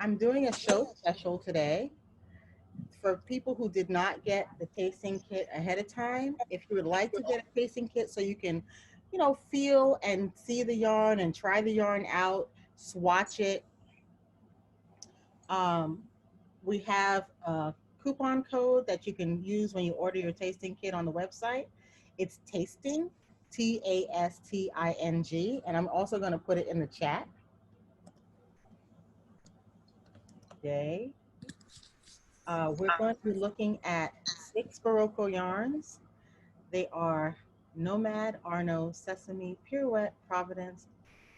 I'm doing a show special today for people who did not get the tasting kit ahead of time. If you would like to get a tasting kit so you can, feel and see the yarn and try the yarn out, swatch it, um, we have a coupon code that you can use when you order your tasting kit on the website. It's tasting, TASTING, and I'm also going to put it in the chat. Okay. We're going to be looking at 6 Berroco yarns. They are Nomad, Arno, Sesame, Pirouette, Providence,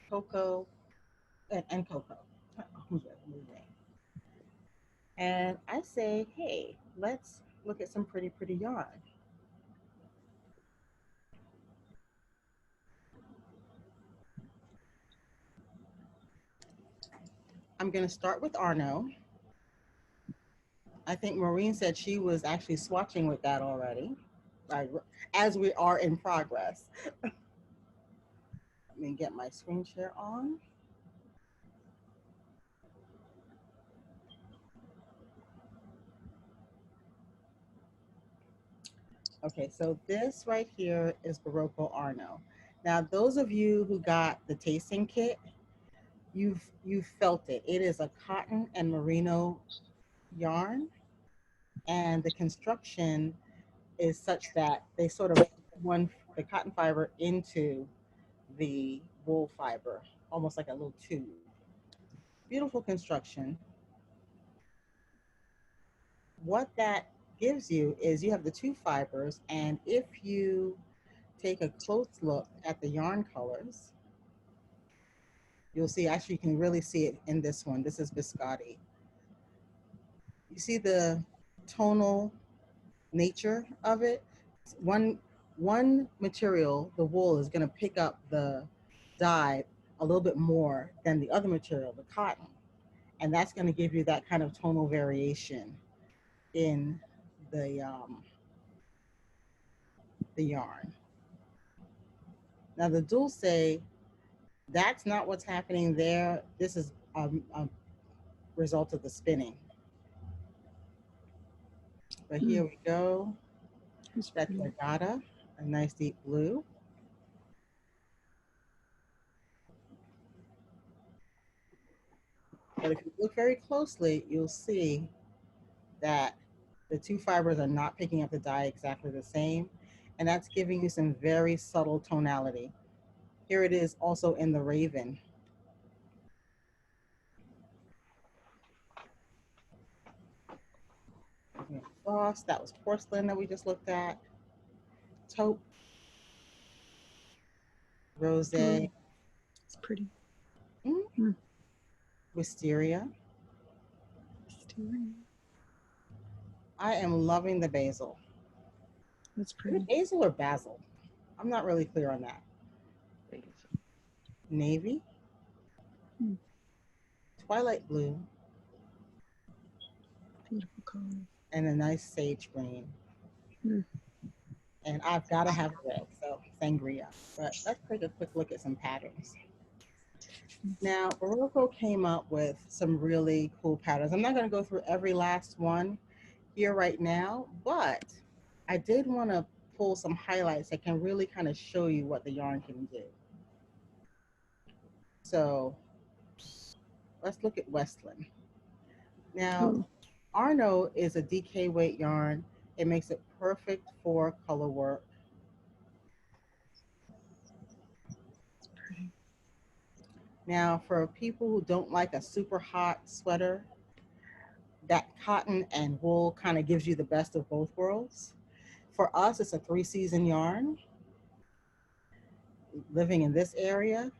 Coco, and Coco. Who's that? And I say, hey, let's look at some pretty, pretty yarn. I'm going to start with Arno. I think Maureen said she was actually swatching with that already, like, as we are in progress. Let me get my screen share on. Okay, so this right here is Berroco Arno. Now, those of you who got the tasting kit, you've felt it. It is a cotton and merino yarn, and the construction is such that they sort of one the cotton fiber into the wool fiber, almost like a little tube. Beautiful construction. What that gives you is you have the two fibers, and if you take a close look at the yarn colors, you'll see, actually you can really see it in this one. This is biscotti. You see the tonal nature of it. One material, the wool, is going to pick up the dye a little bit more than the other material, the cotton, and that's going to give you that kind of tonal variation in the um, the yarn. Now the dulce, that's not what's happening there. This is a result of the spinning. But here we go. That's regatta, a nice deep blue. But if you look very closely, you'll see that the two fibers are not picking up the dye exactly the same. And that's giving you some very subtle tonality. Here it is also in the raven. Floss, that was porcelain that we just looked at. Taupe, rose, it's pretty. wisteria. I am loving the basil. That's Is pretty. it basil or basil? I'm not really clear on that. Navy, twilight blue, Beautiful color. and a nice sage green. And I've got to have red, so sangria. But let's take a quick look at some patterns. Now, Berroco came up with some really cool patterns. I'm not going to go through every last one here right now, but I did want to pull some highlights that can really kind of show you what the yarn can do. So let's look at Westland. Now, Arno is a DK weight yarn. It makes it perfect for color work. Now, for people who don't like a super hot sweater, that cotton and wool kind of gives you the best of both worlds. For us, it's a 3-season yarn. Living in this area,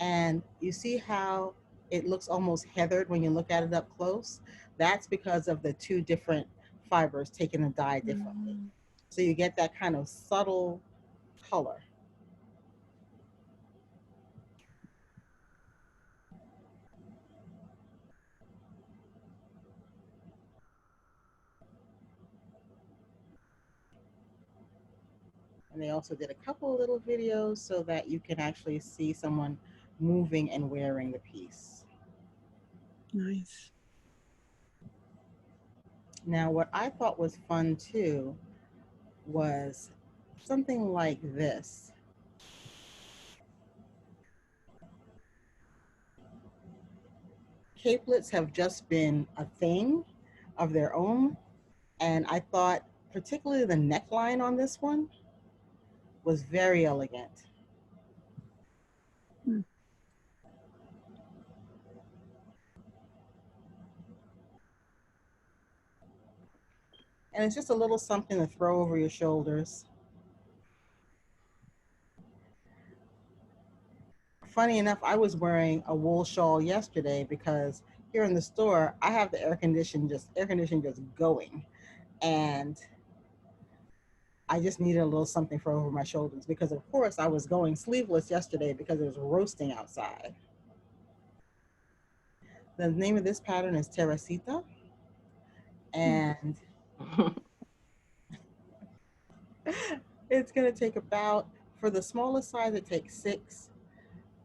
and you see how it looks almost heathered when you look at it up close. That's because of the two different fibers taking the dye differently. So you get that kind of subtle color. And they also did a couple of little videos so that you can actually see someone moving and wearing the piece. Nice. Now, what I thought was fun too was something like this. Capelets have just been a thing of their own, and I thought particularly the neckline on this one was very elegant. Mm. And it's just a little something to throw over your shoulders. Funny enough, I was wearing a wool shawl yesterday because here in the store I have the air conditioning just going, and I just needed a little something for over my shoulders because of course I was going sleeveless yesterday because it was roasting outside. The name of this pattern is Teresita, and it's going to take about, for the smallest size, it takes 6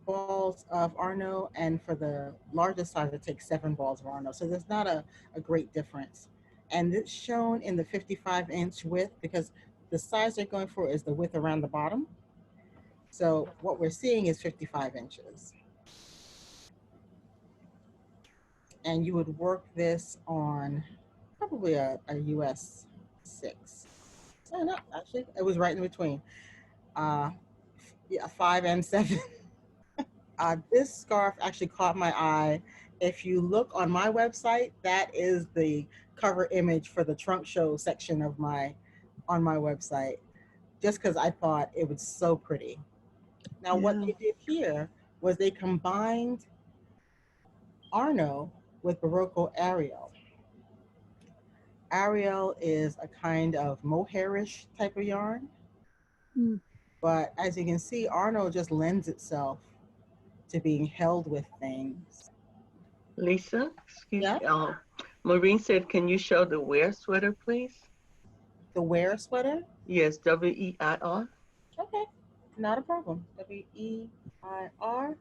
balls of Arno, and for the largest size, it takes 7 balls of Arno. So there's not a great difference. And it's shown in the 55-inch width because the size they're going for is the width around the bottom. So what we're seeing is 55 inches. And you would work this on probably a US 6. Oh, no, actually, it was right in between. Uh, yeah, 5 and 7. This scarf actually caught my eye. If you look on my website, that is the cover image for the trunk show section of on my website, just because I thought it was so pretty. Now, what Yeah. they did here was they combined Arno with Berroco Ariel. Ariel is a kind of mohairish type of yarn, Mm. but as you can see, Arno just lends itself to being held with things. Lisa, excuse Yeah, me. Maureen said, can you show the wear sweater, please? the wear sweater. Yes, WEIR. Okay, not a problem. WEIR.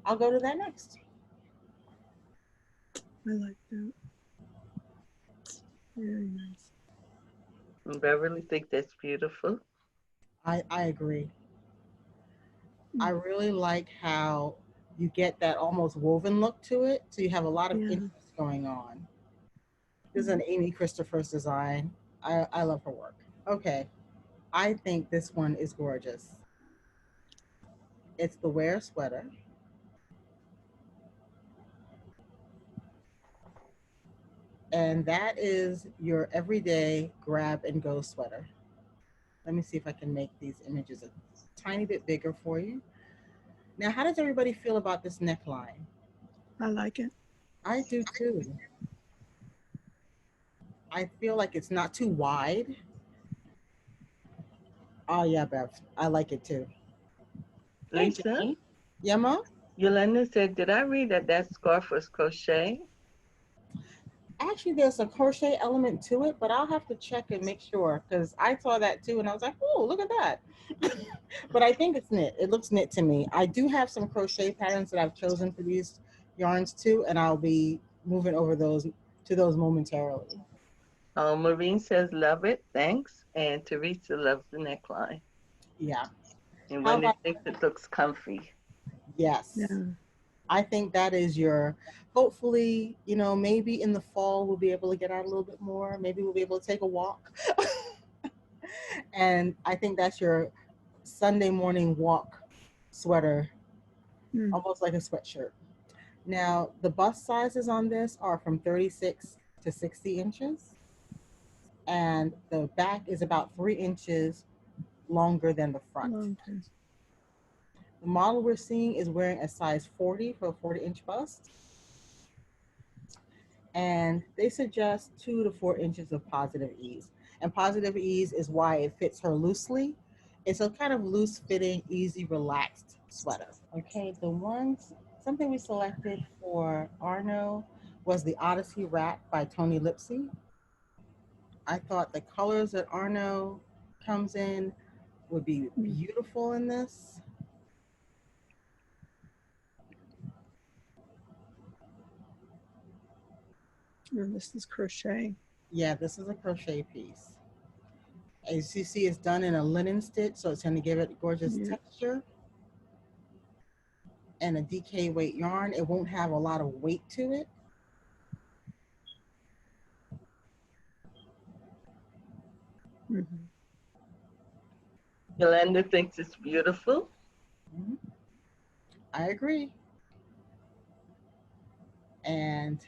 I'll go to that next. I like that. Very nice. Beverly think that's beautiful. I agree. I Mm. really like how you get that almost woven look to it. So you have a lot of Yeah. interest going on. This is Mm. an Amy Christopher's design. I love her work. Okay, I think this one is gorgeous. It's the wear sweater. And that is your everyday grab and go sweater. Let me see if I can make these images a tiny bit bigger for you. Now, how does everybody feel about this neckline? I like it. I do too. I feel like it's not too wide. Oh yeah, Bev, I like it too. Hey, Lisa, Jane. Yeah, Ma? Yolanda said, did I read that that scarf was crochet? Actually, there's a crochet element to it, but I'll have to check and make sure because I saw that too, and I was like, "Oh, look at that!" But I think it's knit. It looks knit to me. I do have some crochet patterns that I've chosen for these yarns too, and I'll be moving over those to those momentarily. Maureen says, love it, thanks. And Teresa loves the neckline. Yeah. And How Wendy about thinks it looks comfy. yes? Yeah. I think that is your. Hopefully, maybe in the fall we'll be able to get out a little bit more. Maybe we'll be able to take a walk. And I think that's your Sunday morning walk sweater, Mm. almost like a sweatshirt. Now, the bust sizes on this are from 36 to 60 inches, and the back is about 3 inches longer than the front. Okay. The model we're seeing is wearing a size 40 for a 40-inch bust, and they suggest 2 to 4 inches of positive ease. And positive ease is why it fits her loosely. It's a kind of loose fitting, easy, relaxed sweater. Okay, something we selected for Arno was the Odyssey Wrap by Tony Lipsy. I thought the colors that Arno comes in would be Mm. beautiful in this. And this is crochet. Yeah, this is a crochet piece. As you see, it's done in a linen stitch, so it's going to give it gorgeous Yeah. texture. And a DK weight yarn, it won't have a lot of weight to it. Mm-hmm. Yolanda thinks it's beautiful. Mhm. I agree. And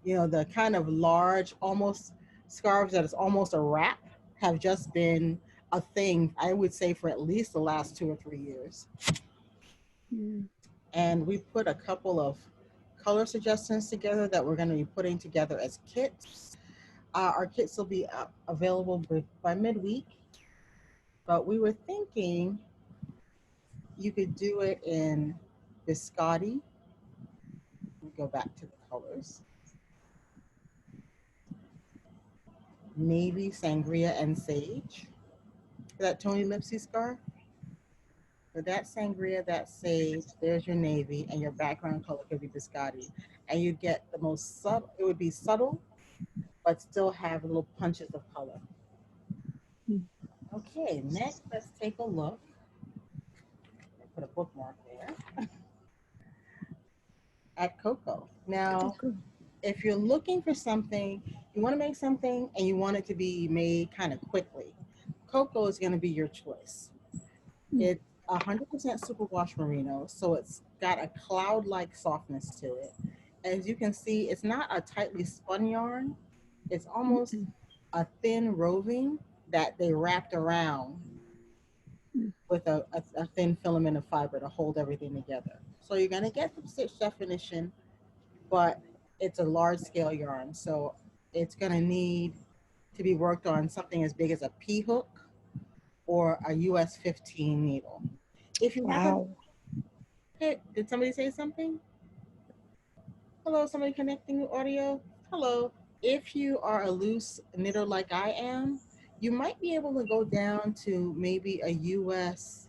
you know, the kind of large, almost scarves that is almost a wrap have just been a thing, I would say, for at least the last 2 or 3 years. Yeah. And we put a couple of color suggestions together that we're going to be putting together as kits. Our kits will be available by midweek, but we were thinking you could do it in biscotti. We go back to the colors. Navy, sangria, and sage. That Tony Lipsy scarf. For that sangria, that sage, there's your navy, and your background color could be biscotti. And you get the most subtle, it would be subtle, but still have little punches of color. Mm. Okay, next let's take a look. Put a bookmark there at Coco. Now, Coco. if you're looking for something, you want to make something and you want it to be made kind of quickly, Coco is going to be your choice. Mm. It's 100% superwash merino, so it's got a cloud-like softness to it. As you can see, it's not a tightly spun yarn. It's almost Mm-mm. a thin roving that they wrapped around Mm. with a thin filament of fiber to hold everything together. So you're going to get some stitch definition, but it's a large scale yarn. So it's going to need to be worked on something as big as a P hook or a US 15 needle. If you happen, Wow. hey, did somebody say something? Hello, somebody connecting audio? Hello. If you are a loose knitter like I am, you might be able to go down to maybe a US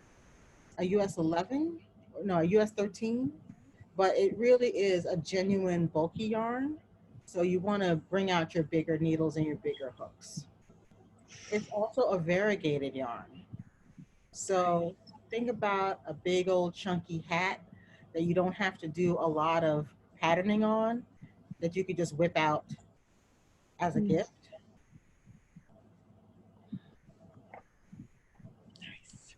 11, no, a US 13, but it really is a genuine bulky yarn. So you want to bring out your bigger needles and your bigger hooks. It's also a variegated yarn. So think about a big old chunky hat that you don't have to do a lot of patterning on, that you could just whip out as a Mm. gift. Nice.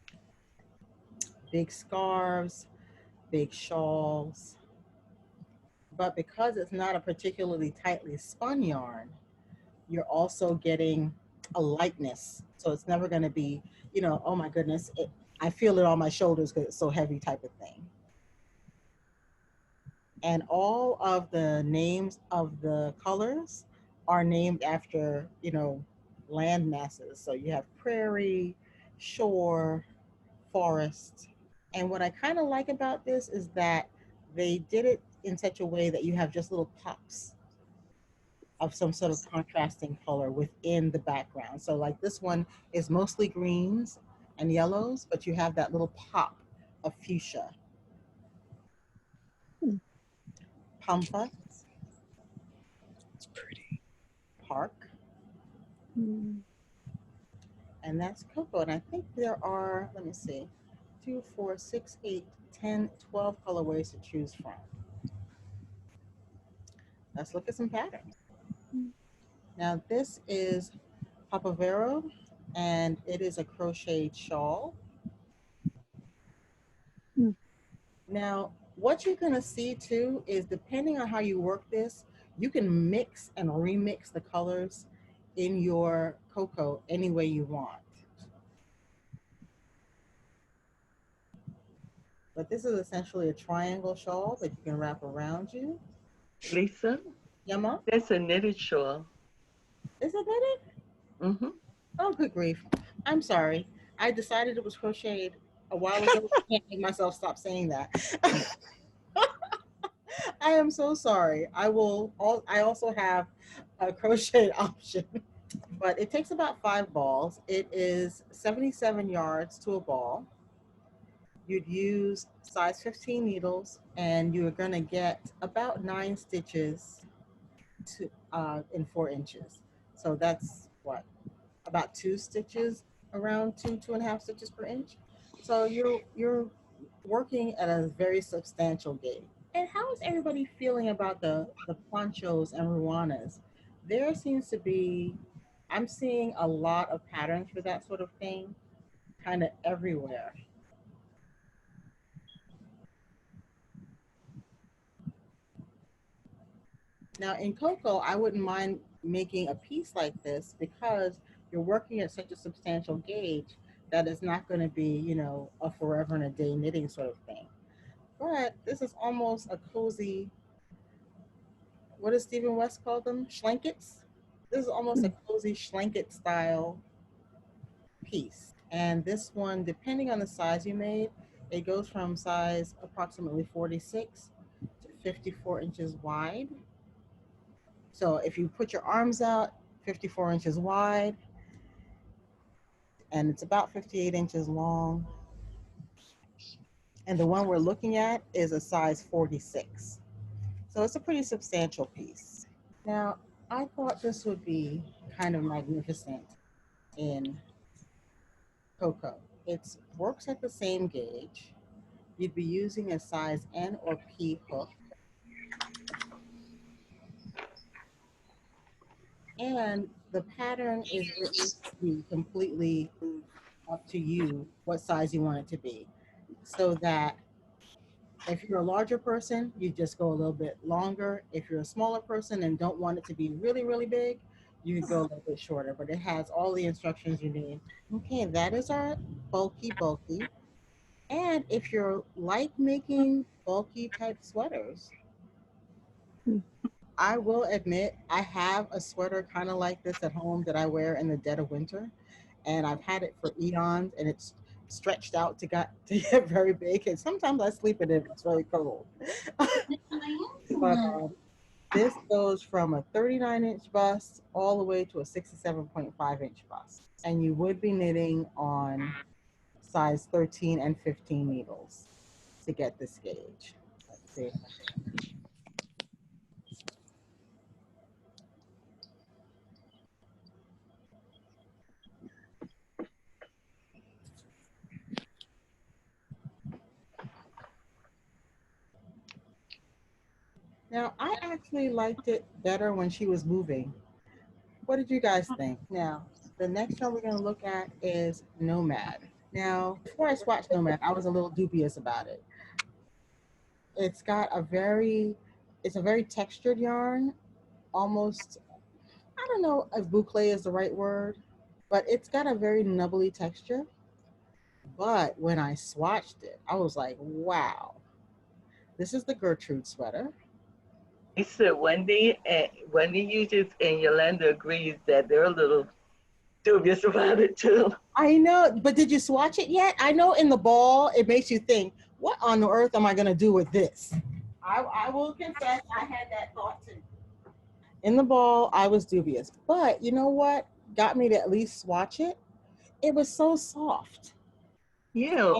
Big scarves, big shawls. But because it's not a particularly tightly spun yarn, you're also getting a lightness. So it's never going to be, oh my goodness, I feel it on my shoulders because it's so heavy type of thing. And all of the names of the colors are named after, land masses. So you have prairie, shore, forest. And what I kind of like about this is that they did it in such a way that you have just little pops of some sort of contrasting color within the background. So like this one is mostly greens and yellows, but you have that little pop of fuchsia. Mm. Pampa, It's pretty. park, Mm. and that's Coco. And I think there are, let me see, 2, 4, 6, 8, 10, 12 colorways to choose from. Let's look at some patterns. Mm. Now this is Papavero, and it is a crocheted shawl. Mm. Now, what you're going to see too is depending on how you work this, you can mix and remix the colors in your Coco any way you want. But this is essentially a triangle shawl that you can wrap around you. Lisa, Yama, that's a knitted shawl. is it knitted? Mm-hmm. Oh, good grief. I'm sorry. I decided it was crocheted a while ago. I can't make myself stop saying that. I am so sorry. I also have a crochet option, but it takes about 5 balls. It is 77 yards to a ball. You'd use size 15 needles and you're going to get about 9 stitches in 4 inches. So that's what, about 2 stitches, around 2.5 stitches per inch. So you're working at a very substantial gauge. And how is everybody feeling about the ponchos and ruanas? There seems to be, I'm seeing a lot of patterns for that sort of thing, kind of everywhere. Now in Coco, I wouldn't mind making a piece like this because you're working at such a substantial gauge that it's not going to be, a forever and a day knitting sort of thing. But this is almost a cozy, what does Stephen West call them? Schlankets? This is almost a cozy schlanket style piece. And this one, depending on the size you made, it goes from size approximately 46 to 54 inches wide. So if you put your arms out, 54 inches wide, and it's about 58 inches long. And the one we're looking at is a size 46. So it's a pretty substantial piece. Now, I thought this would be kind of magnificent in Coco. It works at the same gauge. You'd be using a size N or P hook. And the pattern is written to be completely up to you what size you want it to be. So that if you're a larger person, you just go a little bit longer. If you're a smaller person and don't want it to be really, really big, you can go a little bit shorter. But it has all the instructions you need. Okay, that is our bulky. And if you're like making bulky type sweaters, I will admit I have a sweater kind of like this at home that I wear in the dead of winter, and I've had it for eons, and it's stretched out to get very big, and sometimes I sleep in it if it's very cold. But this goes from a 39-inch bust all the way to a 67.5-inch bust, and you would be knitting on size 13 and 15 needles to get this gauge. Let's see. Now, I actually liked it better when she was moving. What did you guys think? Now, the next one we're going to look at is Nomad. Now, before I swatched Nomad, I was a little dubious about it. It's got it's a very textured yarn, almost, I don't know if boucle is the right word, but it's got a very nubbly texture. But when I swatched it, I was like, wow, this is the Gertrude sweater. He said Wendy uses and Yolanda agrees that they're a little dubious about it too. I know, but did you swatch it yet? I know in the ball, it makes you think, what on the earth am I going to do with this? I will confess, I had that thought too. In the ball, I was dubious. But you know what got me to at least swatch it? It was so soft. Yeah,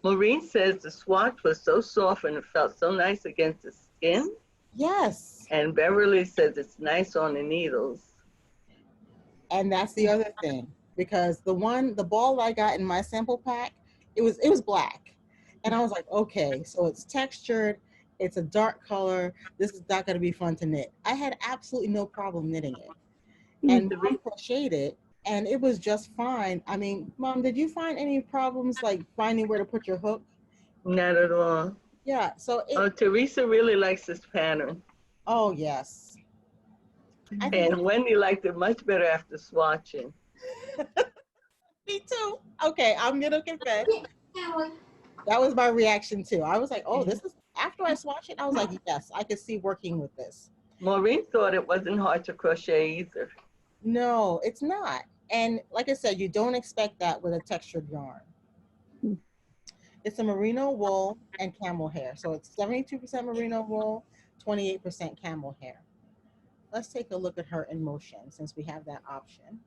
Maureen says the swatch was so soft and it felt so nice against the skin. Yes. And Beverly says it's nice on the needles. And that's the other thing, because the ball I got in my sample pack, it was black. And I was like, okay, so it's textured, it's a dark color. This is not going to be fun to knit. I had absolutely no problem knitting it. And Mom crocheted it, and it was just fine. I mean, Mom, did you find any problems like finding where to put your hook? Not at all. Yeah, so Teresa really likes this pattern. Oh, yes. And Wendy liked it much better after swatching. Me too. Okay, I'm going to confess. That was my reaction too. I was like, oh, this is, after I swatched it, I was like, yes, I could see working with this. Maureen thought it wasn't hard to crochet either. No, it's not. And like I said, you don't expect that with a textured yarn. It's a merino wool and camel hair. So it's 72% merino wool, 28% camel hair. Let's take a look at her in motion since we have that option.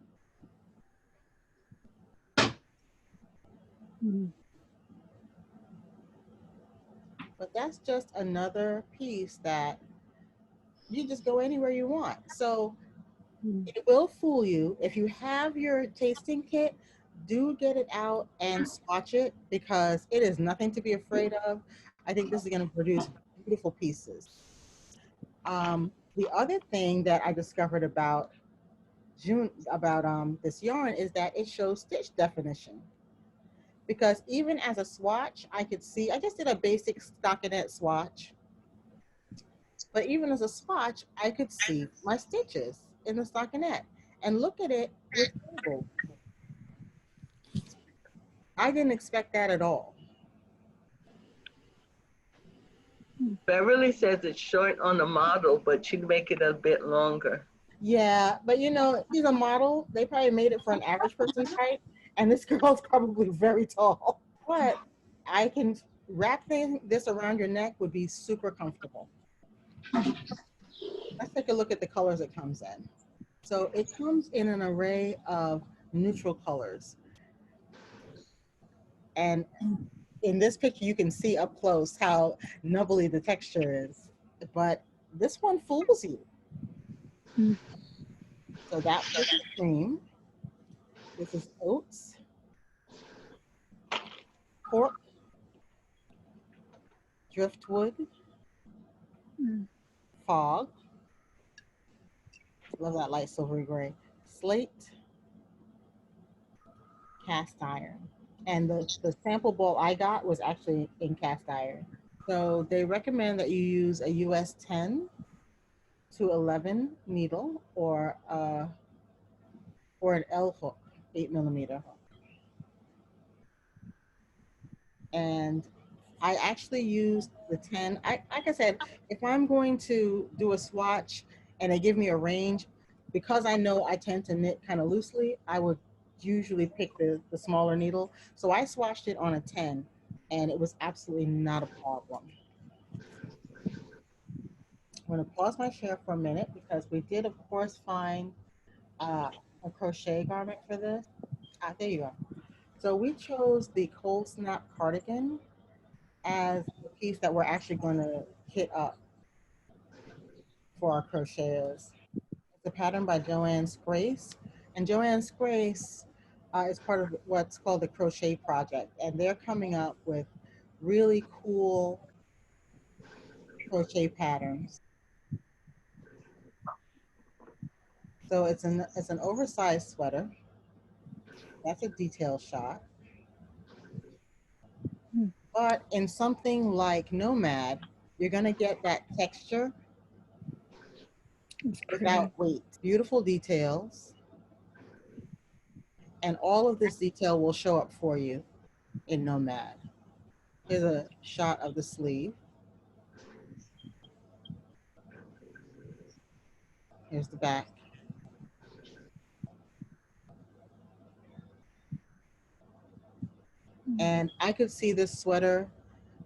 But that's just another piece that You just go anywhere you want. So Mm. it will fool you. If you have your tasting kit, do get it out and swatch it because it is nothing to be afraid of. I think this is going to produce beautiful pieces. The other thing that I discovered about this yarn is that it shows stitch definition. Because even as a swatch, I could see. I just did a basic stockinette swatch, but even as a swatch, I could see my stitches in the stockinette and look at it with Google. I didn't expect that at all. Beverly says it's short on the model, but she'd make it a bit longer. Yeah, but you know, she's a model. They probably made it for an average person's height, and this girl's probably very tall. But I can wrap this around your neck would be super comfortable. Let's take a look at the colors it comes in. So it comes in an array of neutral colors. And in this picture, you can see up close how nubbly the texture is. But this one fools you. Mm. So that was the cream. This is oats, cork, driftwood, Mm. fog. Love that light silvery gray. Slate, cast iron. And the sample bowl I got was actually in cast iron. So they recommend that you use a US 10 to 11 needle or an L hook, 8 millimeter. And I actually used the 10. Like I said, if I'm going to do a swatch and they give me a range, because I know I tend to knit kind of loosely, I would usually pick the smaller needle. So I swatched it on a 10 and it was absolutely not a problem. I'm going to pause my share for a minute because we did, of course, find uh, a crochet garment for this. There you go. So we chose the cold snap cardigan as the piece that we're actually going to hit up for our crocheters. It's a pattern by Joanne Scrace. And Joanne Scrace is part of what's called the Crochet Project. And they're coming up with really cool crochet patterns. So it's an oversized sweater. That's a detail shot. Mm. But in something like Nomad, you're going to get that texture It's without pretty. weight. Beautiful details. And all of this detail will show up for you in Nomad. Here's a shot of the sleeve. Here's the back. Mm. And I could see this sweater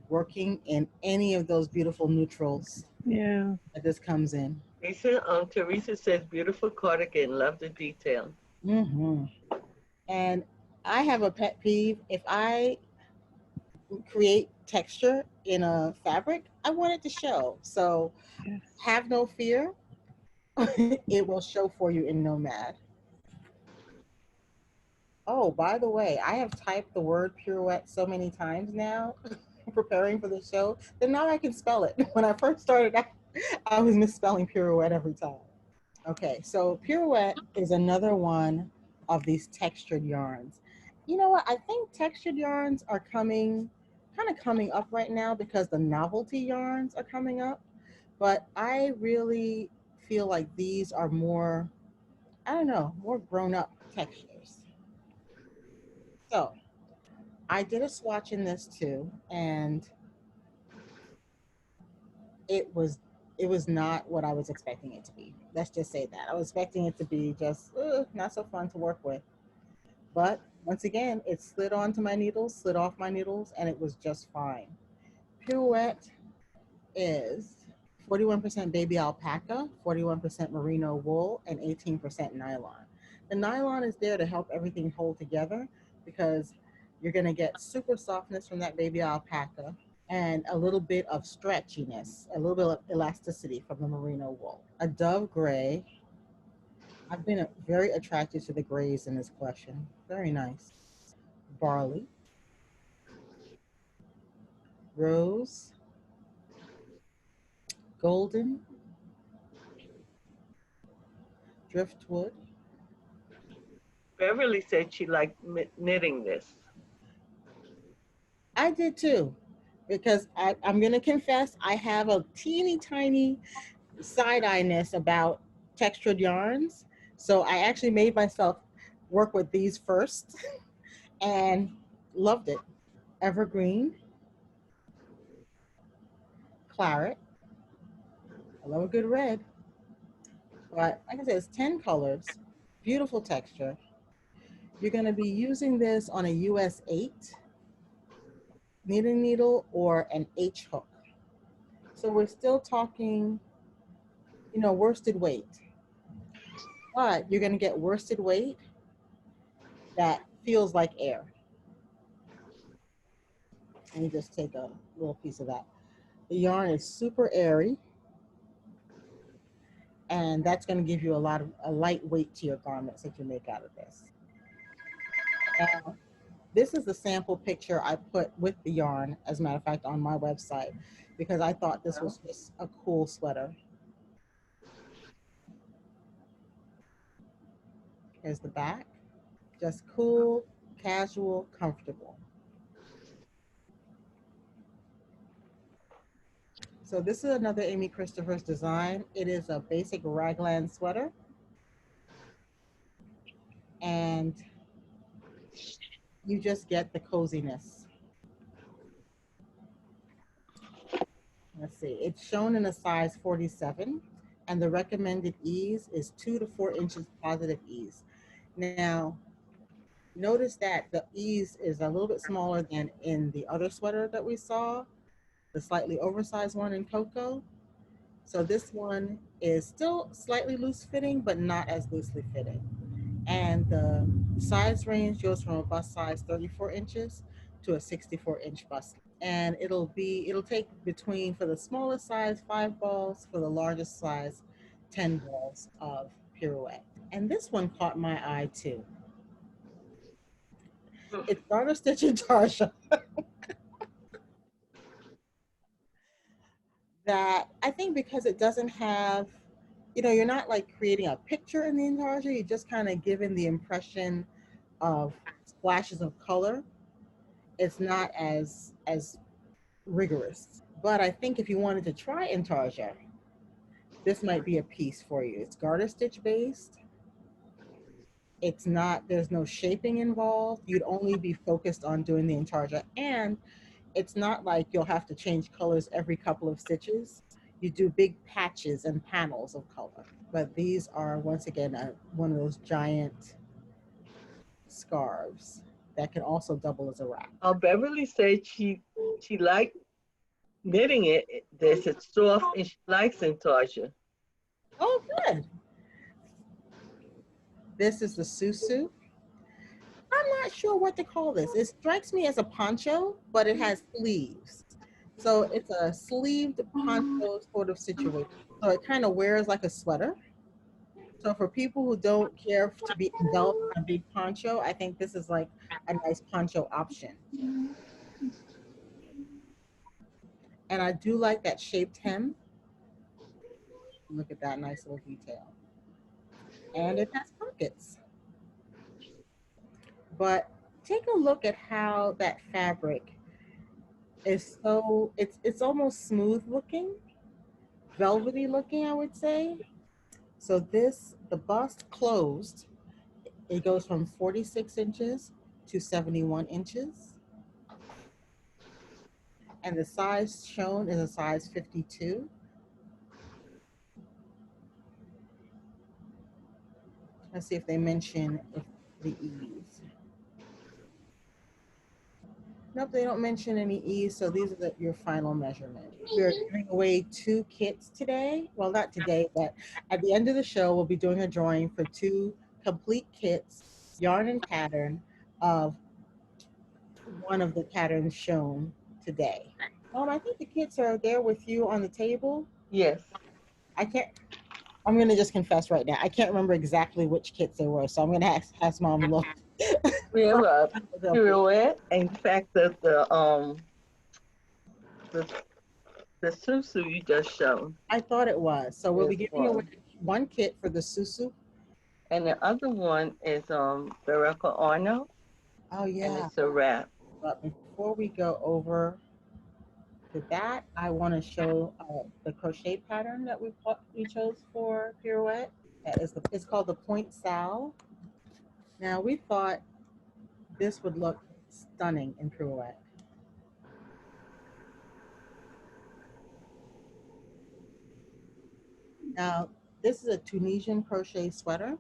working in any of those beautiful neutrals Yeah. that this comes in. Teresa says beautiful cardigan. Love the detail. Hmm. And I have a pet peeve. If I create texture in a fabric, I want it to show. So Yes. have no fear. It will show for you in Nomad. Oh, by the way, I have typed the word pirouette so many times now, preparing for the show, that now I can spell it. When I first started out, I was misspelling pirouette every time. Okay, so pirouette is another one of these textured yarns. You know what? I think textured yarns are kind of coming up right now because the novelty yarns are coming up. But I really feel like these are more, I don't know, more grown up textures. So I did a swatch in this too, and it was it was not what I was expecting it to be. Let's just say that. I was expecting it to be just not so fun to work with. But once again, it slid onto my needles, slid off my needles, and it was just fine. Pirouette is 41% baby alpaca, 41% merino wool, and 18% nylon. The nylon is there to help everything hold together because you're going to get super softness from that baby alpaca. and a little bit of stretchiness, a little bit of elasticity from the merino wool. A dove gray. I've been very attracted to the grays in this collection. Very nice. Barley, rose, golden, driftwood. Beverly said she liked knitting this. I did too, because I'm going to confess I have a teeny tiny side eye-ness about textured yarns. So I actually made myself work with these first and loved it. Evergreen, claret. I love a good red. But like I said, it's 10 colors, beautiful texture. You're going to be using this on a US 8 knitting needle or an H hook. So we're still talking, worsted weight. But you're going to get worsted weight that feels like air. Let me just take a little piece of that. The yarn is super airy, and that's going to give you a light weight to your garments that you make out of this. Now, this is the sample picture I put with the yarn, as a matter of fact, on my website, because I thought this was just a cool sweater. Here's the back. Just cool, casual, comfortable. So this is another Amy Christopher's design. It is a basic raglan sweater. And you just get the coziness. Let's see, it's shown in a size 47, and the recommended ease is 2 to 4 inches positive ease. Now, notice that the ease is a little bit smaller than in the other sweater that we saw, the slightly oversized one in Coco. So this one is still slightly loose fitting, but not as loosely fitting. And the size range goes from a bust size 34 inches to a 64-inch bust. And it'll take between, for the smallest size, 5 balls, for the largest size, 10 balls of Pirouette. And this one caught my eye too. It's garter stitch and tarsia. That I think because it doesn't have, you're not like creating a picture in the intarsia, you're just kind of giving the impression of splashes of color. It's not as rigorous. But I think if you wanted to try intarsia, this might be a piece for you. It's garter stitch based. There's no shaping involved. You'd only be focused on doing the intarsia. And it's not like you'll have to change colors every couple of stitches. You do big patches and panels of color. But these are, once again, one of those giant scarves that can also double as a wrap. Beverly said she liked knitting it. This is soft and she likes intarsia. Oh, good. This is the susu. I'm not sure what to call this. It strikes me as a poncho, but it has sleeves. So it's a sleeved poncho sort of situation. So it kind of wears like a sweater. So for people who don't care to be enveloped in a big poncho, I think this is like a nice poncho option. And I do like that shaped hem. Look at that nice little detail. And it has pockets. But take a look at how that fabric is it's almost smooth looking, velvety looking, I would say. So the bust closed, it goes from 46 inches to 71 inches. And the size shown is a size 52. Let's see if they mention the ease. Nope, they don't mention any ease, so these are your final measurement. We're giving away 2 kits today. Well, not today, but at the end of the show, we'll be doing a drawing for 2 complete kits, yarn and pattern, of one of the patterns shown today. I think the kits are there with you on the table. Yes. I can't. I'm gonna just confess right now. I can't remember exactly which kits they were, so I'm gonna ask mom look. We have a The pirouette. In fact, the the susu you just showed I thought it was. So we'll be is giving away one, one kit for the susu. and the other one is Berroco Arno, Oh and yeah. it's a wrap. But before we go over to that, I want to show the crochet pattern that we chose for pirouette. That is it's called the point sal. Now we thought this would look stunning in pirouette. Now this is a Tunisian crochet sweater.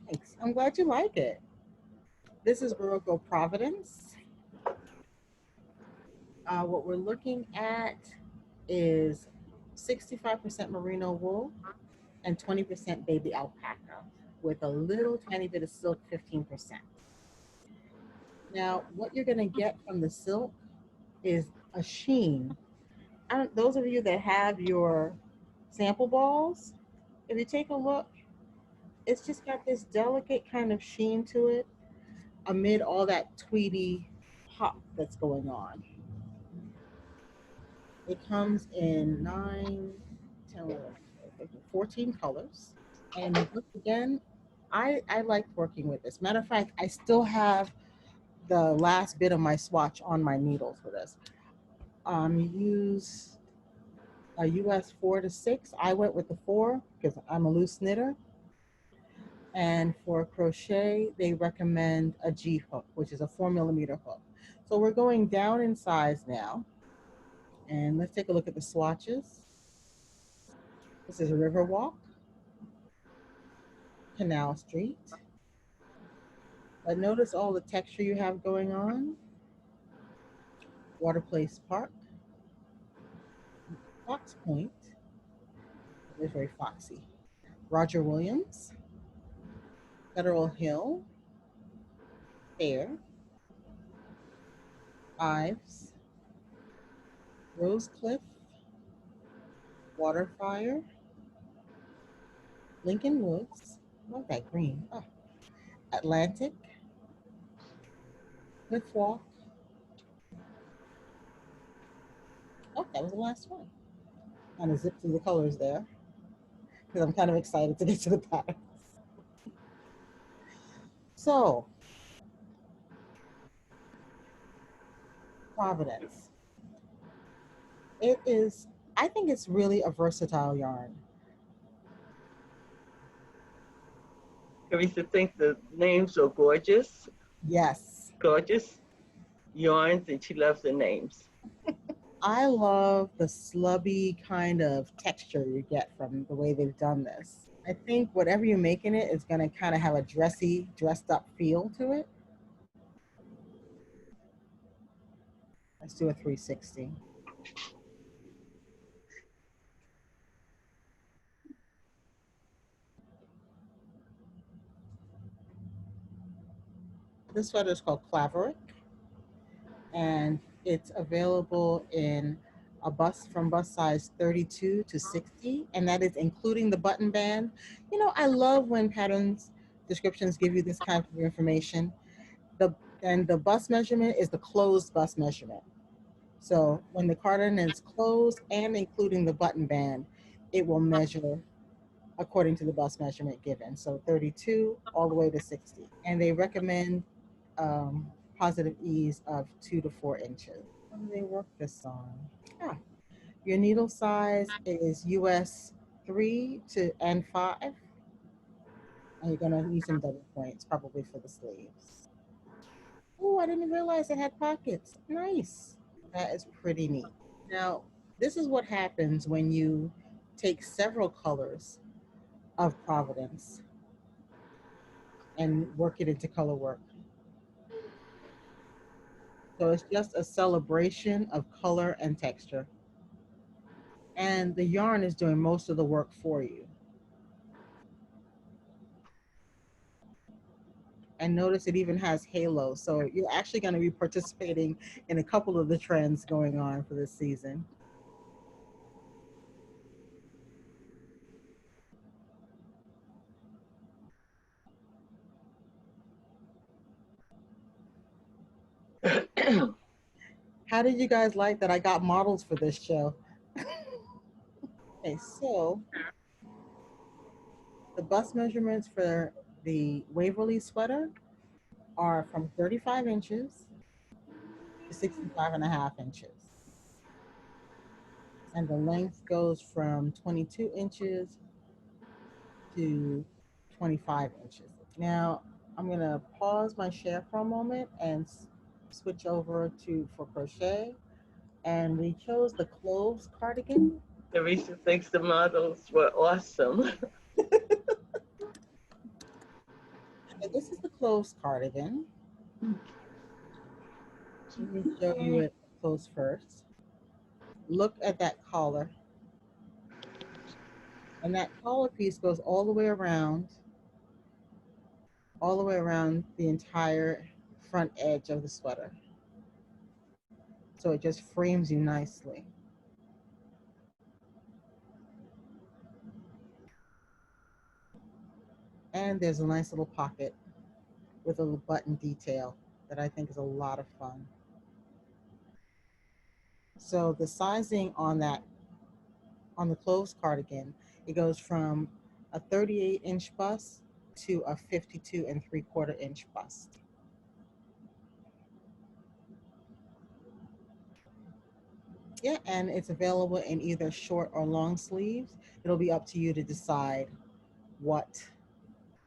Thanks. I'm glad you like it. This is Berroco Providence. What we're looking at is 65% merino wool and 20% baby alpaca with a little tiny bit of silk, 15%. Now, what you're going to get from the silk is a sheen. Those of you that have your sample balls, if you take a look, it's just got this delicate kind of sheen to it amid all that tweedy pop that's going on. It comes in 9, 10, 11, 14 colors. And once again, I liked working with this. Matter of fact, I still have the last bit of my swatch on my needle for this. Use a US 4 to 6. I went with the 4 because I'm a loose knitter. And for crochet, they recommend a G hook, which is a 4 millimeter hook. So we're going down in size now. And let's take a look at the swatches. This is a Riverwalk, Canal Street. But notice all the texture you have going on. Water Place Park, Fox Point, it's very foxy. Roger Williams, Federal Hill, Fair, Ives, Rosecliff, Waterfire, Lincoln Woods, love that green, oh, Atlantic, Cliff Walk. Oh, that was the last one. Kind of zip through the colors there because I'm kind of excited to get to the patterns. So, Providence. It is, I think it's really a versatile yarn. Teresa thinks the names are gorgeous, Yes. gorgeous yarns, and she loves the names. I love the slubby kind of texture you get from the way they've done this. I think whatever you're making it is going to kind of have a dressy, dressed up feel to it. Let's do a 360. This sweater is called Claverick, and it's available in a bust size 32 to 60, and that is including the button band. You know, I love when patterns descriptions give you this kind of information. The bust measurement is the closed bust measurement. So when the cardigan is closed and including the button band, it will measure according to the bust measurement given. So 32 all the way to 60. And they recommend positive ease of 2 to 4 inches. What do they work this on? Ah, your needle size is US 3 to and 5. And you're gonna need some double points probably for the sleeves. Oh, I didn't realize it had pockets. Nice. That is pretty neat. Now, this is what happens when you take several colors of Providence and work it into color work. So it's just a celebration of color and texture. And the yarn is doing most of the work for you. And notice it even has halo. So you're actually going to be participating in a couple of the trends going on for this season. How did you guys like that I got models for this show? Okay, so the bust measurements for the Waverly sweater are from 35 inches to 65 and a half inches. And the length goes from 22 inches to 25 inches. Now, I'm going to pause my share for a moment and switch over to for crochet. And we chose the cloves cardigan. Teresa thinks the models were awesome. So this is the cloves cardigan. Let me show you it close first. Look at that collar. And that collar piece goes all the way around the entire front edge of the sweater. So it just frames you nicely. And there's a nice little pocket with a little button detail that I think is a lot of fun. So the sizing on the clothes cardigan, it goes from a 38-inch bust to a 52 and 3/4 inch bust. Yeah, and it's available in either short or long sleeves. It'll be up to you to decide what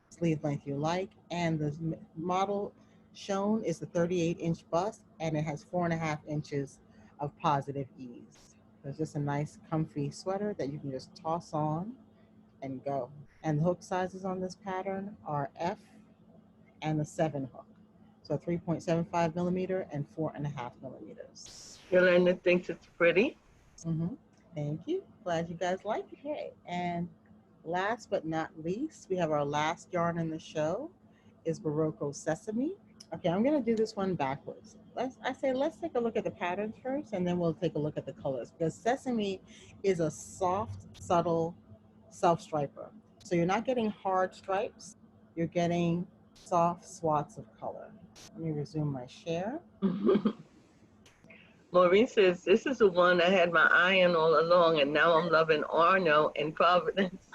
sleeve length you like. And the model shown is the 38-inch bust, and it has 4.5 inches of positive ease. So it's just a nice comfy sweater that you can just toss on and go. And the hook sizes on this pattern are F and the 7 hook. So 3.75 millimeter and 4.5 millimeters. Yolanda thinks it's pretty. Mm-hmm. Thank you. Glad you guys like it. Okay. And last but not least, we have our last yarn in the show is Berroco Sesame. Okay, I'm gonna do this one backwards. Let's take a look at the patterns first, and then we'll take a look at the colors, because Sesame is a soft, subtle self-striper. So you're not getting hard stripes, you're getting soft swats of color. Let me resume my share. Maureen says, this is the one I had my eye on all along, and now I'm loving Arno in Providence.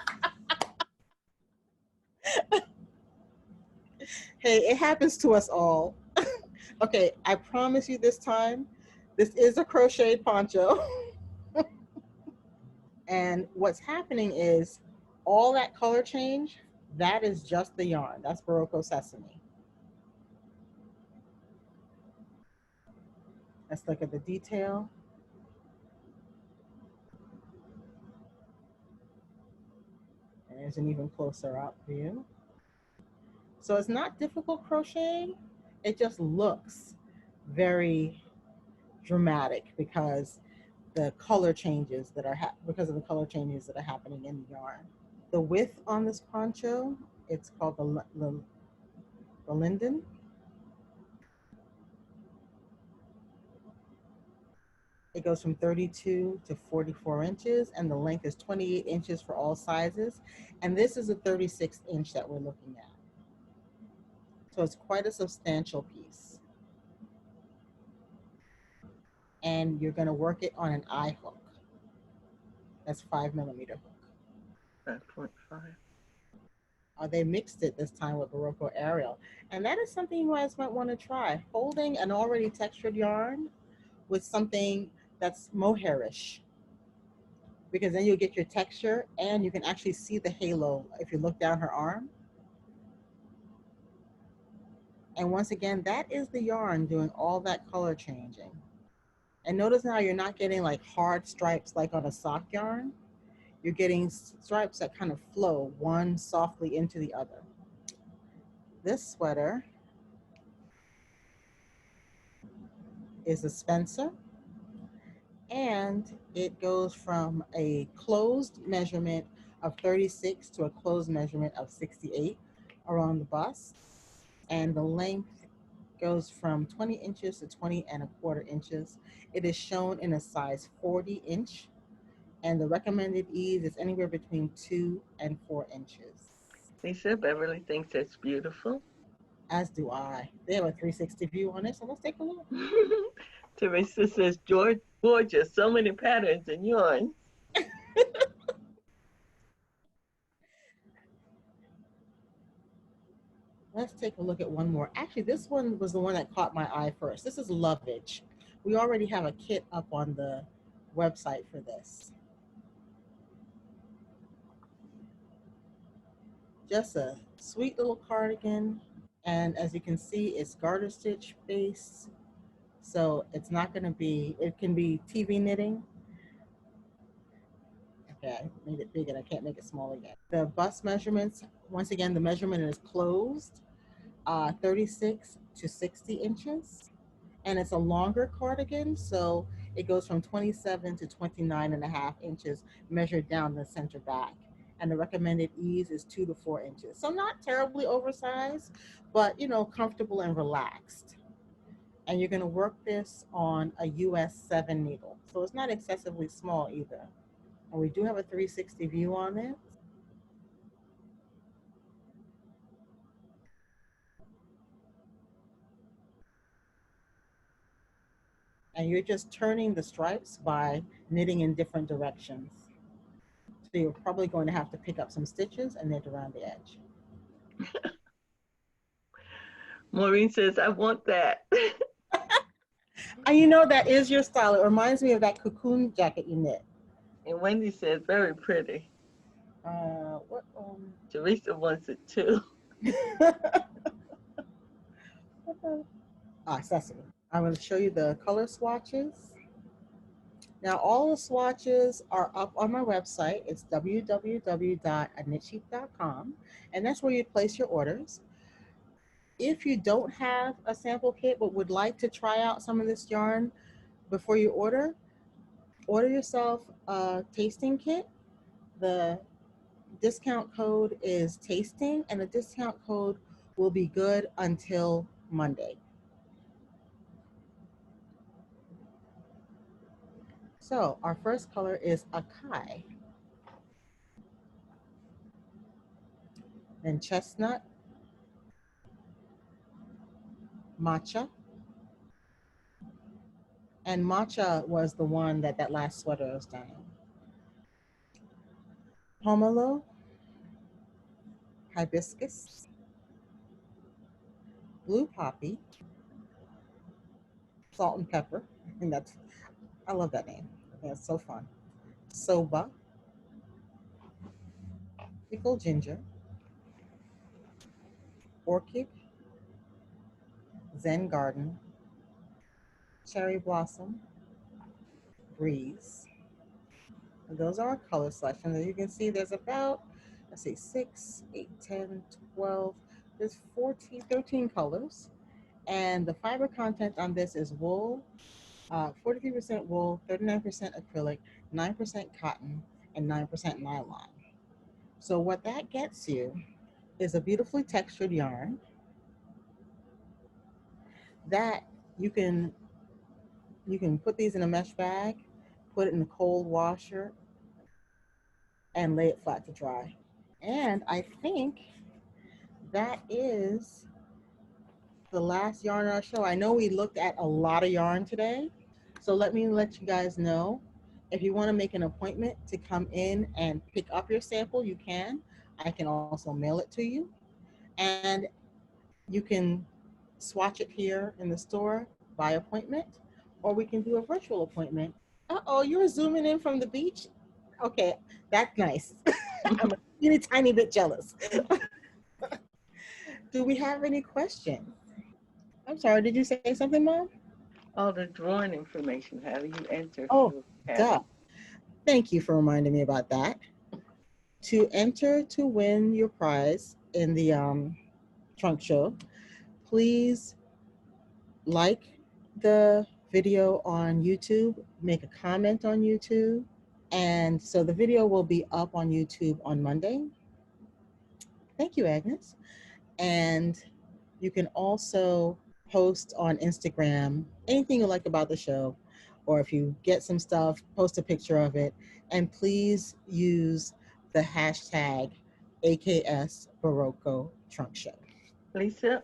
Hey, it happens to us all. Okay, I promise you this time, this is a crocheted poncho. And what's happening is all that color change, that is just the yarn. That's Berroco Sesame. Let's look at the detail. And there's an even closer up view. So it's not difficult crocheting. It just looks very dramatic because the color changes that are because of the color changes that are happening in the yarn. The width on this poncho, it's called the linden. It goes from 32 to 44 inches, and the length is 28 inches for all sizes. And this is a 36-inch that we're looking at. So it's quite a substantial piece. And you're gonna work it on an eye hook. That's 5 millimeter hook. 5.5. They mixed it this time with Berroco Ariel. And that is something you guys might wanna try. Holding an already textured yarn with something that's mohairish, because then you'll get your texture and you can actually see the halo if you look down her arm. And once again, that is the yarn doing all that color changing. And notice how you're not getting like hard stripes like on a sock yarn. You're getting stripes that kind of flow one softly into the other. This sweater is a Spencer, and it goes from a closed measurement of 36 to a closed measurement of 68 around the bust. and the length goes from 20 inches to 20 1/4 inches. It is shown in a size 40-inch, and the recommended ease is anywhere between 2 and 4 inches. Lisa, Beverly thinks that's beautiful. As do I. They have a 360 view on it, so let's take a look. Teresa says, George, gorgeous, so many patterns and yarns. Let's take a look at one more. Actually, this one was the one that caught my eye first. This is Lovage. We already have a kit up on the website for this. Just a sweet little cardigan. And as you can see, it's garter stitch base. So it's not going to be, it can be TV knitting. Okay, I made it big and I can't make it small again. The bust measurements, once again, the measurement is closed, 36 to 60 inches. And it's a longer cardigan, so it goes from 27 to 29 1/2 inches measured down the center back. And the recommended ease is 2 to 4 inches. So not terribly oversized, but comfortable and relaxed. And you're gonna work this on a US 7 needle. So it's not excessively small either. And we do have a 360 view on it. And you're just turning the stripes by knitting in different directions. So you're probably going to have to pick up some stitches and knit around the edge. Maureen says, I want that. And that is your style. It reminds me of that cocoon jacket you knit. And Wendy says, very pretty. What? Teresa wants it too. Sesame. I'm going to show you the color swatches. Now, all the swatches are up on my website. It's www.aknitsheep.com, and that's where you place your orders. If you don't have a sample kit but would like to try out some of this yarn before you order yourself a tasting kit. The discount code is tasting, and the discount code will be good until Monday. So our first color is Acai, then chestnut, matcha, and matcha was the one that last sweater was done in. Pomelo, hibiscus, blue poppy, salt and pepper, and I love that name. That's so fun. Soba, pickled ginger, orchid, Zen garden, cherry blossom, breeze. And those are our color selections. As you can see, there's about, 6, 8, 10, 12, there's 14, 13 colors. And the fiber content on this is wool, 43% wool, 39% acrylic, 9% cotton, and 9% nylon. So what that gets you is a beautifully textured yarn that you can put these in a mesh bag, put it in a cold washer, and lay it flat to dry. And I think that is the last yarn on our show. I know we looked at a lot of yarn today, so let me let you guys know. If you want to make an appointment to come in and pick up your sample, you can. I can also mail it to you. And you can swatch it here in the store by appointment, or we can do a virtual appointment. Uh-oh, you're zooming in from the beach? Okay, that's nice. I'm a tiny bit jealous. Do we have any questions? I'm sorry, did you say something, Mom? All the drawing information. How do you enter? Oh, duh. Thank you for reminding me about that. To enter to win your prize in the trunk show, please like the video on YouTube, make a comment on YouTube, and so the video will be up on YouTube on Monday. Thank you, Agnes. And You can also post on Instagram anything you like about the show, or if you get some stuff, post a picture of it, and please use the hashtag AKS Berroco Trunk Show. Lisa,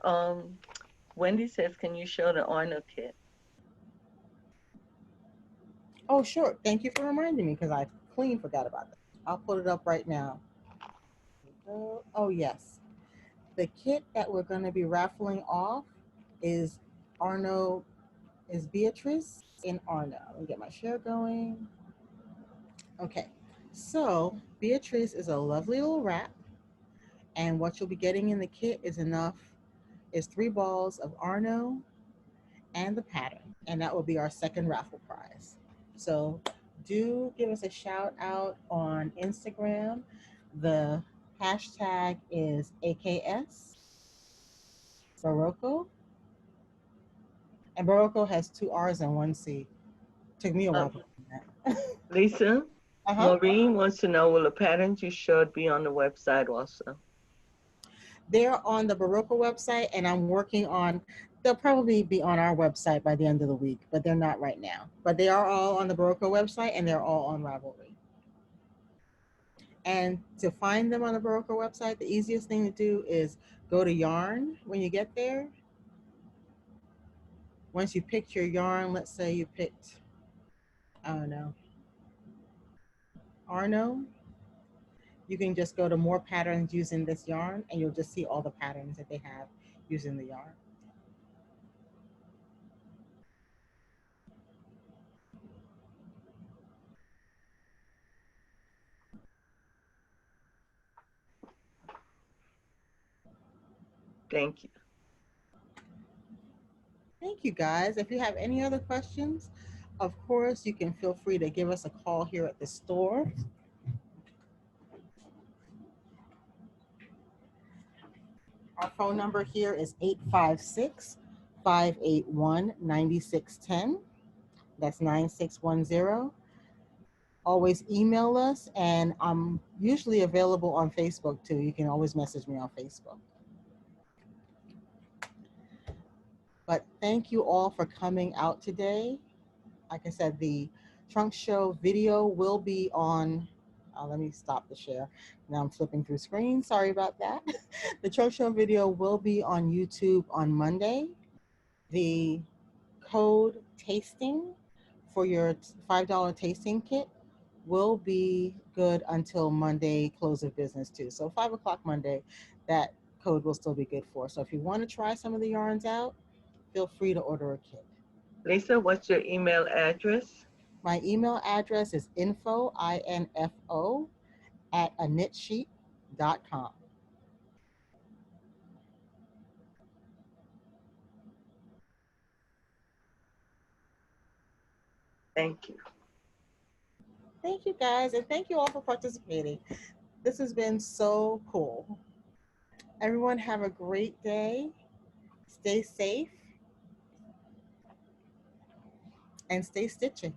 Wendy says, can you show the Arno kit? Oh, sure. Thank you for reminding me because I clean forgot about that. I'll put it up right now. Oh, yes. The kit that we're going to be raffling off is Arno, is Beatrice in Arno. Let me get my share going. Okay. So Beatrice is a lovely little wrap. And what you'll be getting in the kit is 3 balls of Arno and the pattern. And that will be our second raffle prize. So do give us a shout out on Instagram. The hashtag is AKS Berroco. And Berroco has 2 R's and 1 C. Took me a while to find that. Lisa, Uh-huh. Maureen wants to know, will the patterns you showed be on the website also? They're on the Berroco website, and I'm working on, they'll probably be on our website by the end of the week, but they're not right now. But they are all on the Berroco website, and they're all on Ravelry. And to find them on the Berroco website, the easiest thing to do is go to yarn when you get there. Once you picked your yarn, let's say you picked, I don't know, Arno, you can just go to more patterns using this yarn, and you'll just see all the patterns that they have using the yarn. Thank you. Thank you, guys. If you have any other questions, of course, you can feel free to give us a call here at the store. Our phone number here is 856-581-9610. That's 9610. Always email us, and I'm usually available on Facebook too. You can always message me on Facebook. But thank you all for coming out today. Like I said, the trunk show video will be on, let me stop the share. Now I'm flipping through screens, sorry about that. The trunk show video will be on YouTube on Monday. The code tasting for your $5 tasting kit will be good until Monday close of business too. So 5 o'clock Monday, that code will still be good for. So if you want to try some of the yarns out, feel free to order a kit. Lisa, what's your email address? My email address is info, @aknitsheet.com. Thank you. Thank you, guys, and thank you all for participating. This has been so cool. Everyone have a great day. Stay safe and stay stitching.